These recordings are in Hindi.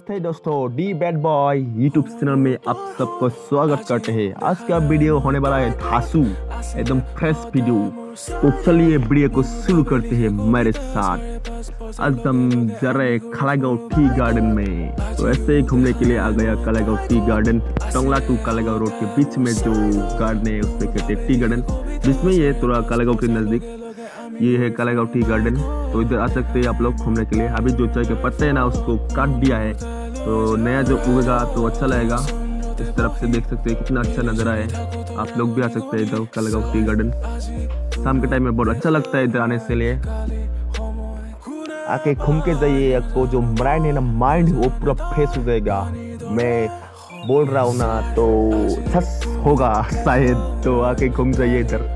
नमस्ते दोस्तों, D bad boy YouTube channel में आप सबको स्वागत करते हैं। आज का वीडियो होने वाला है धांसू, एकदम फ्रेश वीडियो। तो चलिए वीडियो को शुरू करते हैं मेरे साथ। आज हम जा रहे हैं कालागांव टी गार्डन में। तो ऐसे ही घूमने के लिए आ गया Kalagaon tea garden. Tongla to Kalagaon road के बीच में जो गार्डन है उससे कहते हैं टी गार्डन। बीच में ये थोड़ा कालागांव के नजदीक ये है कालागांव टी गार्डन। तो इधर आ सकते हैं आप लोग घूमने के लिए। अभी जो चाय के पत्ते हैं ना उसको काट दिया है, तो नया जो उगेगा तो अच्छा लगेगा। इस तरफ से देख सकते हैं कितना अच्छा नज़ारा है। आप लोग भी आ सकते हैं इधर कालागांव टी गार्डन। शाम के टाइम में बहुत अच्छा लगता है इधर आने से लिए। आके घूम के जाइए, आपको जो माइंड है ना, माइंड वो पूरा फ्रेश हो जाएगा। मैं बोल रहा हूँ ना तो सच होगा शायद। तो आके घूम जाइए इधर,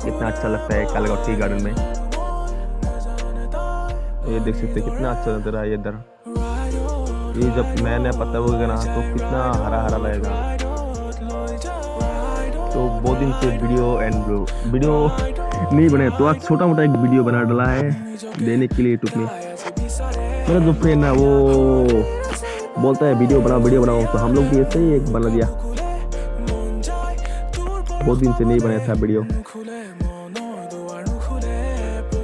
कितना अच्छा लगता है कालागांव टी गार्डन में। ये देख सकते हैं कितना अच्छा नजर है इधर। ये जब नया नया पत्ता होगा ना तो कितना हरा हरा लगेगा। तो बहुत दिन से वीडियो नहीं बने, तो आज छोटा मोटा एक वीडियो बना डाला है देने के लिए यूट्यूब में। मेरा जो फ्रेंड है वो बोलता है वीडियो बनाओ, तो हम लोग भी ऐसे ही एक बना दिया। बहुत दिन से नहीं बनाया था वीडियो।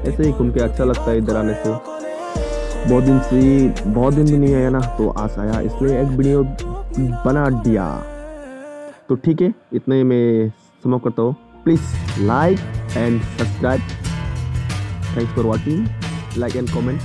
ऐसे ही घूम के अच्छा लगता है इधर आने से। बहुत दिन भी नहीं आया ना, तो आज आया इसलिए एक वीडियो बना दिया। तो ठीक है, इतने ही मैं समाप्त करता हूँ। Please like and subscribe. Thanks for watching. Like and comment.